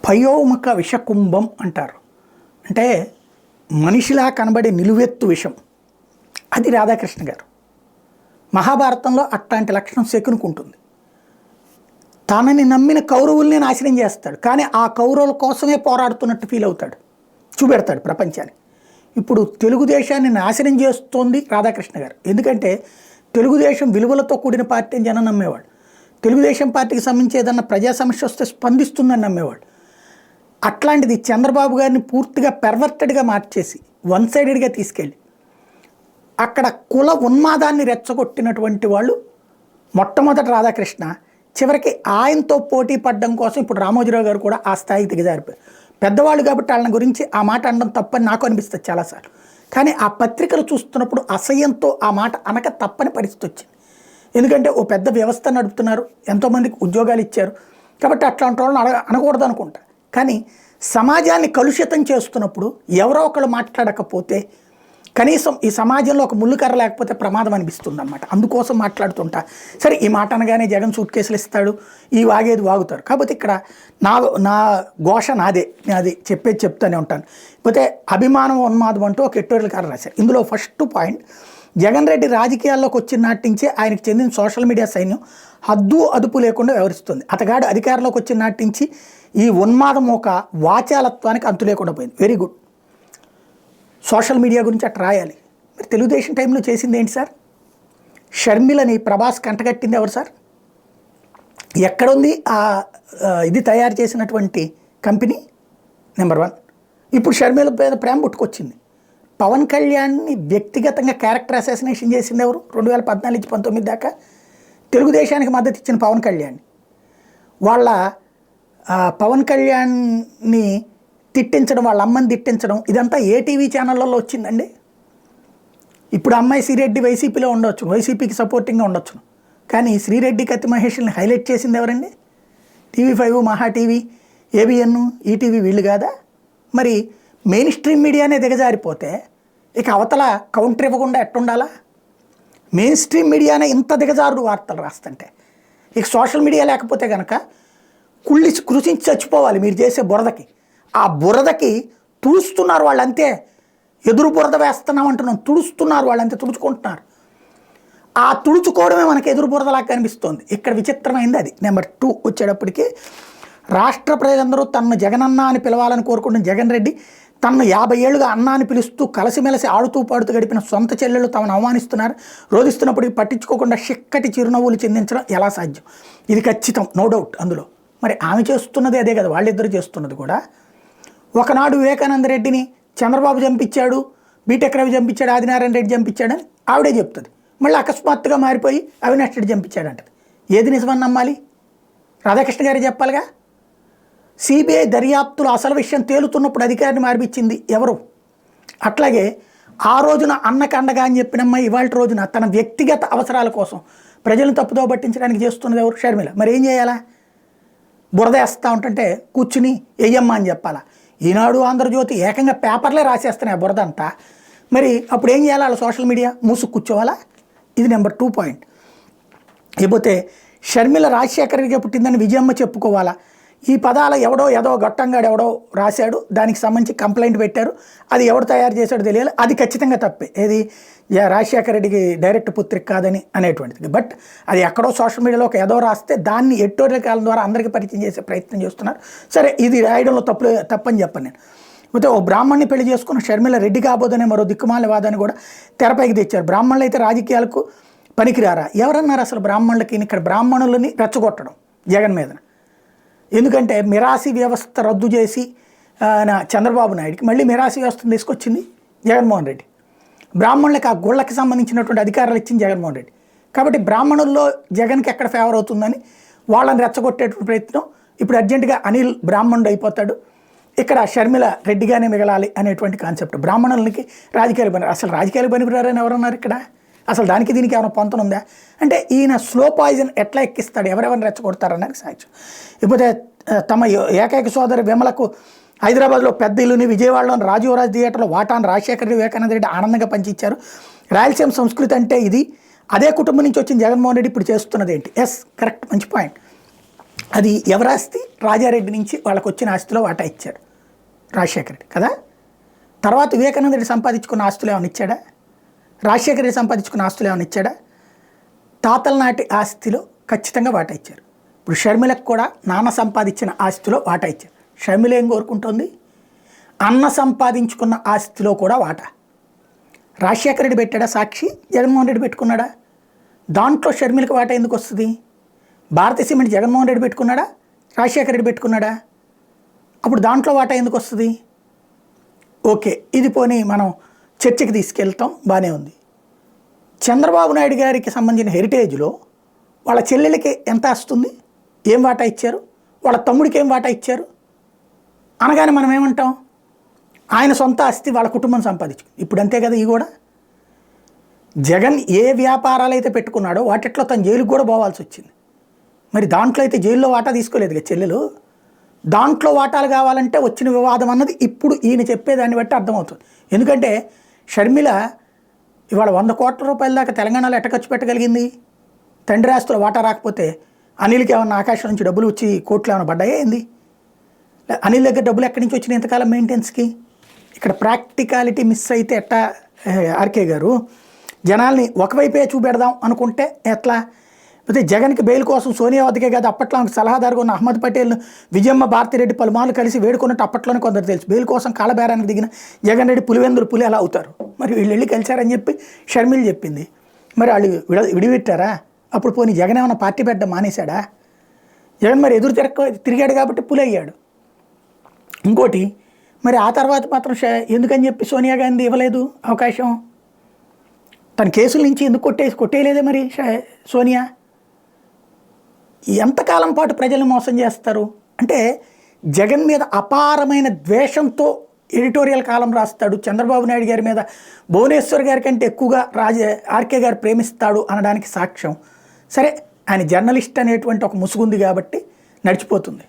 పయోముఖ విషకుంభం అంటారు. అంటే మనిషిలా కనబడే నిలువెత్తు విషం. అది రాధాకృష్ణ గారు. మహాభారతంలో అట్లాంటి లక్షణం శకునికి ఉంటుంది. తనని నమ్మిన కౌరవుల్ని నాశనం చేస్తాడు, కానీ ఆ కౌరవుల కోసమే పోరాడుతున్నట్టు ఫీల్ అవుతాడు, చూపెడతాడు ప్రపంచానికి. ఇప్పుడు తెలుగుదేశాన్ని నాశనం చేస్తోంది రాధాకృష్ణ గారు. ఎందుకంటే తెలుగుదేశం విలువలతో కూడిన పార్టీ అని జనం నమ్మేవాడు. తెలుగుదేశం పార్టీకి సంబంధించి ఏదన్నా ప్రజా సమస్య వస్తే స్పందిస్తుందని నమ్మేవాడు. అట్లాంటిది చంద్రబాబు గారిని పూర్తిగా పెర్వర్టెడ్గా మార్చేసి వన్ సైడెడ్గా తీసుకెళ్ళి అక్కడ కుల ఉన్మాదాన్ని రెచ్చగొట్టినటువంటి వాళ్ళు మొట్టమొదటి రాధాకృష్ణ. చివరికి ఆయనతో పోటీ పడడం కోసం ఇప్పుడు రామోజీరావు గారు కూడా ఆ స్థాయికి దిగజారిపోయారు. పెద్దవాళ్ళు కాబట్టి వాళ్ళని గురించి ఆ మాట అనడం తప్పని నాకు అనిపిస్తుంది చాలాసార్లు. కానీ ఆ పత్రికలు చూస్తున్నప్పుడు అసహ్యంతో ఆ మాట అనక తప్పని పరిస్థితి వచ్చింది. ఎందుకంటే ఓ పెద్ద వ్యవస్థ నడుపుతున్నారు, ఎంతోమందికి ఉద్యోగాలు ఇచ్చారు, కాబట్టి అట్లాంటి వాళ్ళని అనకూడదు అనుకుంటా. కానీ సమాజాన్ని కలుషితం చేస్తున్నప్పుడు ఎవరో ఒకళ్ళు మాట్లాడకపోతే కనీసం ఈ సమాజంలో ఒక ముళ్ళుకర్ర లేకపోతే ప్రమాదం అనిపిస్తుంది అన్నమాట. అందుకోసం మాట్లాడుతుంటా. సరే, ఈ మాట అనగానే జగన్ సూట్ కేసులు ఇస్తాడు, ఈ వాగేది వాగుతారు. కాకపోతే ఇక్కడ నా ఘోష నాదే, నేను అది చెప్పేది చెప్తూనే ఉంటాను. పోతే అభిమానం ఉన్మాదం అంటూ ఒక ఎడిటోరియల్ కారణం రాశారు. ఇందులో ఫస్ట్ పాయింట్, జగన్ రెడ్డి రాజకీయాల్లోకి వచ్చిన నాటి నుంచే ఆయనకు చెందిన సోషల్ మీడియా సైన్యం హద్దు అదుపు లేకుండా వ్యవహరిస్తుంది. అతగాడు అధికారంలోకి వచ్చిన నాటి నుంచి ఈ ఉన్మాదం ఒక వాచాలత్వానికి అంతు లేకుండా పోయింది. Very good. సోషల్ మీడియా గురించి అట్లా రాయాలి. మరి తెలుగుదేశం టైంలో చేసింది ఏంటి సార్? షర్మిలని ప్రభాస్ కంటగట్టింది ఎవరు సార్? ఎక్కడుంది ఇది తయారు చేసినటువంటి కంపెనీ? నెంబర్ 1. ఇప్పుడు షర్మిల మీద ప్రేమ పుట్టుకొచ్చింది. పవన్ కళ్యాణ్ని వ్యక్తిగతంగా క్యారెక్టర్ అసాసినేషన్ చేసింది ఎవరు? 2014 నుంచి 19 దాకా తెలుగుదేశానికి మద్దతు ఇచ్చిన పవన్ కళ్యాణ్. వాళ్ళ పవన్ కళ్యాణ్ని తిట్టించడం, వాళ్ళ అమ్మని తిట్టించడం, ఇదంతా ఏ టీవీ ఛానళ్ళలో వచ్చిందండి? ఇప్పుడు అమ్మాయి శ్రీరెడ్డి వైసీపీలో ఉండొచ్చు, వైసీపీకి సపోర్టింగ్గా ఉండొచ్చు, కానీ శ్రీరెడ్డి కత్తి మహేష్ని హైలైట్ చేసింది ఎవరండి? TV5, మహా టీవీ, ABN, ఈటీవీ వీళ్ళు కాదా? మరి మెయిన్ స్ట్రీమ్ మీడియానే దిగజారిపోతే ఇక అవతల కౌంటర్ ఇవ్వకుండా ఎట్టుండాలా? మెయిన్ స్ట్రీమ్ మీడియానే ఇంత దిగజారుడు వార్తలు రాస్తుంటే ఇక సోషల్ మీడియా లేకపోతే కనుక కృషించి చచ్చిపోవాలి మీరు చేసే బురదకి. ఆ బురదకి తుడుస్తున్నారు వాళ్ళు అంతే. ఎదురు బురద వేస్తున్నాం అంటున్నాం, తుడుస్తున్నారు వాళ్ళు అంతే, తుడుచుకుంటున్నారు. ఆ తుడుచుకోవడమే మనకి ఎదురు బురదలాగా కనిపిస్తోంది. ఇక్కడ విచిత్రమైంది అది. నెంబర్ 2 వచ్చేటప్పటికి, రాష్ట్ర ప్రజలందరూ తనను జగనన్న అని పిలవాలని కోరుకుంటున్న జగన్ రెడ్డి తనను 50 ఏళ్ళుగా అన్న అని పిలుస్తూ కలిసిమెలిసి ఆడుతూ పాడుతూ గడిపిన సొంత చెల్లెళ్ళు తమను అవమానిస్తున్నారు, రోధిస్తున్నప్పటికీ పట్టించుకోకుండా చిక్కటి చిరునవ్వులు చిందించడం ఎలా సాధ్యం? ఇది ఖచ్చితం, నో డౌట్ అందులో. మరి ఆమె చేస్తున్నది అదే కదా, వాళ్ళిద్దరు చేస్తున్నది కూడా. ఒకనాడు వివేకానంద రెడ్డిని చంద్రబాబు చంపించాడు, బీటెక్ రవి చంపించాడు, ఆదినారాయణ రెడ్డి చంపించాడని ఆవిడే చెప్తుంది. మళ్ళీ అకస్మాత్తుగా మారిపోయి అవినాష్ రెడ్డి చంపించాడంటది. ఏది నిజమని నమ్మాలి? రాధాకృష్ణ గారే చెప్పాలిగా. సిబిఐ దర్యాప్తులో అసలు విషయం తేలుతున్నప్పుడు అధికారిని మార్పించింది ఎవరు? అట్లాగే ఆ రోజున అన్నకు అండగా అని చెప్పినమ్మ ఇవాళ రోజున తన వ్యక్తిగత అవసరాల కోసం ప్రజలను తప్పుదో పట్టించడానికి చేస్తున్నది ఎవరు? షర్మిల. మరి ఏం చేయాలా? బురద వేస్తూ ఉంటుంటే కూర్చుని వెయ్యమ్మ అని చెప్పాలా? ఈనాడు, ఆంధ్రజ్యోతి ఏకంగా పేపర్లే రాసేస్తున్నాయి బురద అంతా. మరి అప్పుడు ఏం చేయాలి? వాళ్ళ సోషల్ మీడియా మూసుకు కూర్చోవాలా? ఇది నెంబర్ 2 పాయింట్. లేకపోతే షర్మిల రాజశేఖర రెడ్డిగా పుట్టిందని విజయమ్మ చెప్పుకోవాలా? ఈ పదాలు ఏదో గట్టంగాడు ఎవడో రాశాడు, దానికి సంబంధించి కంప్లైంట్ పెట్టారు, అది ఎవడు తయారు చేశాడో తెలియాలి, అది ఖచ్చితంగా తప్పే. ఏది రాజశేఖర రెడ్డికి డైరెక్ట్ పుత్రిక కాదని అనేటువంటిది. బట్ అది ఎక్కడో సోషల్ మీడియాలో ఒక ఏదో రాస్తే దాన్ని ఎడిటోరియల్ కాలం ద్వారా అందరికీ పరిచయం చేసే ప్రయత్నం చేస్తున్నారు. సరే, ఇది రాయడంలో తప్పని చెప్పను నేను. అయితే ఓ బ్రాహ్మణ్ణి పెళ్లి చేసుకున్న షర్మిల రెడ్డి కాబోదనే మరో దిక్కుమాల వాదాన్ని కూడా తెరపైకి తెచ్చారు. బ్రాహ్మణులు అయితే రాజకీయాలకు పనికిరారా? ఎవరన్నారు అసలు బ్రాహ్మణులకి? ఇక్కడ బ్రాహ్మణులని రెచ్చగొట్టడం జగన్ మీద. ఎందుకంటే మిరాసి వ్యవస్థ రద్దు చేసి చంద్రబాబు నాయుడికి మళ్ళీ మిరాసి వ్యవస్థను తీసుకొచ్చింది జగన్మోహన్ రెడ్డి. బ్రాహ్మణులకి ఆ గుళ్ళకి సంబంధించినటువంటి అధికారాలు ఇచ్చింది జగన్మోహన్ రెడ్డి. కాబట్టి బ్రాహ్మణుల్లో జగన్కి ఎక్కడ ఫేవర్ అవుతుందని వాళ్ళని రెచ్చగొట్టేటువంటి ప్రయత్నం. ఇప్పుడు అర్జెంటుగా అనిల్ బ్రాహ్మణుడు అయిపోతాడు, ఇక్కడ షర్మిల రెడ్డిగానే మిగలాలి అనేటువంటి కాన్సెప్ట్. బ్రాహ్మణులకి రాజకీయాలు పని, అసలు రాజకీయాలు పనికిరారని ఎవరన్నారు ఇక్కడ? అసలు దానికి దీనికి ఏమైనా పొంతన ఉందా? అంటే ఈయన స్లో పాయిజన్ ఎట్లా ఎక్కిస్తాడు, ఎవరెవరిని రెచ్చగొడతారన్నది సాధ్యం. ఇకపోతే తమ ఏకైక సోదరి విమలకు హైదరాబాద్లో పెద్ద ఇల్లుని, విజయవాడలోని రాజీవరాజ్ థియేటర్లో వాటాను రాజశేఖర రెడ్డి, వివేకానంద రెడ్డి ఆనందంగా పంచిచ్చారు. రాయలసీమ సంస్కృతి అంటే ఇది. అదే కుటుంబం నుంచి వచ్చిన జగన్మోహన్ రెడ్డి ఇప్పుడు చేస్తున్నది ఏంటి? ఎస్, కరెక్ట్, మంచి పాయింట్. అది ఎవరాస్తి? రాజారెడ్డి నుంచి వాళ్ళకు వచ్చిన ఆస్తిలో వాటా ఇచ్చారు రాజశేఖర రెడ్డి కదా. తర్వాత వివేకానంద రెడ్డి సంపాదించుకున్న ఆస్తులు ఏమైనా ఇచ్చాడా? రాజశేఖర రెడ్డి సంపాదించుకున్న ఆస్తులు ఏమైనా ఇచ్చాడా? తాతల నాటి ఆస్తిలో ఖచ్చితంగా వాటా ఇచ్చారు. ఇప్పుడు షర్మిలకు కూడా నాన్న సంపాదించిన ఆస్తిలో వాటా ఇచ్చారు. షర్మిల ఏం కోరుకుంటుంది? అన్న సంపాదించుకున్న ఆస్తిలో కూడా వాటా. రాజశేఖర రెడ్డి పెట్టాడా సాక్షి? జగన్మోహన్ రెడ్డి పెట్టుకున్నాడా? దాంట్లో షర్మిలకు వాటా ఎందుకు వస్తుంది? భారతీయ సిమెంట్ జగన్మోహన్ రెడ్డి పెట్టుకున్నాడా? రాజశేఖర రెడ్డి పెట్టుకున్నాడా? అప్పుడు దాంట్లో వాటా ఎందుకు వస్తుంది? ఓకే, ఇది పోనీ మనం చర్చకి తీసుకెళ్తాం, బాగానే ఉంది. చంద్రబాబు నాయుడు గారికి సంబంధించిన హెరిటేజ్లో వాళ్ళ చెల్లెలకి ఎంత వస్తుంది? ఏం వాటా ఇచ్చారు? వాళ్ళ తమ్ముడికి ఏం వాటా ఇచ్చారు అనగానే మనం ఏమంటాం? ఆయన సొంత ఆస్తి వాళ్ళ కుటుంబం సంపాదించు. ఇప్పుడు అంతే కదా. ఈ కూడా జగన్ ఏ వ్యాపారాలు అయితే పెట్టుకున్నాడో వాటిట్లో తను జైలుకు కూడా పోవాల్సి వచ్చింది. మరి దాంట్లో అయితే జైల్లో వాటా తీసుకోలేదు కదా చెల్లెలు. దాంట్లో వాటాలు కావాలంటే వచ్చిన వివాదం అన్నది ఇప్పుడు ఈయన చెప్పేదాన్ని బట్టి అర్థమవుతుంది. ఎందుకంటే షర్మిల ఇవాళ 100 కోట్ల రూపాయల దాకా తెలంగాణలో ఎట్ట ఖర్చు పెట్టగలిగింది? తండ్రి ఆస్తుల వాటా రాకపోతే అనిల్కి ఏమన్నా ఆకాశం నుంచి డబ్బులు వచ్చి కోట్లు ఏమైనా పడ్డాయా ఏంది? అనిల్ దగ్గర డబ్బులు ఎక్కడి నుంచి వచ్చినాయి ఇంతకాలం మెయింటెనెన్స్కి? ఇక్కడ ప్రాక్టికాలిటీ మిస్ అయితే ఎట్టా ఆర్కే గారు? జనాల్ని ఒకవైపే చూపెడదాం అనుకుంటే ఎట్లా? అయితే జగన్కి బెయిల్ కోసం సోనియా వద్దకే కాదు, అప్పట్లో ఆమెకు సలహాదారుగా ఉన్న అహ్మద్ పటేల్, విజయమ్మ భారతిరెడ్డి పలుమార్లు కలిసి వేడుకున్నట్టు అప్పట్లోనే కొందరు తెలుసు. బెయిల్ కోసం కాళ్ళబేరానికి దిగిన జగన్ రెడ్డి పులివెందులు పులి ఎలా అవుతారు? మరి వీళ్ళు వెళ్ళి కలిశారని చెప్పి షర్మిల చెప్పింది. మరి వాళ్ళు విడిపెట్టారా? అప్పుడు పోనీ జగన్ ఏమైనా పార్టీ పెట్టడం మానేశాడా? జగన్ మరి ఎదురు తిరిగాడు కాబట్టి పులి అయ్యాడు. ఇంకోటి, మరి ఆ తర్వాత మాత్రం ఎందుకని చెప్పి సోనియా గాంధీ ఇవ్వలేదు అవకాశం? తన కేసుల నుంచి ఎందుకు కొట్టేయలేదే మరి సోనియా? ఎంతకాలం పాటు ప్రజలను మోసం చేస్తారు? అంటే జగన్ మీద అపారమైన ద్వేషంతో ఎడిటోరియల్ కాలం రాస్తాడు. చంద్రబాబు నాయుడు గారి మీద భువనేశ్వర్ గారి కంటే ఎక్కువగా ఆర్కే గారు ప్రేమిస్తాడు అనడానికి సాక్ష్యం. సరే, ఆయన జర్నలిస్ట్ అనేటువంటి ఒక ముసుగుంది కాబట్టి నడిచిపోతుంది.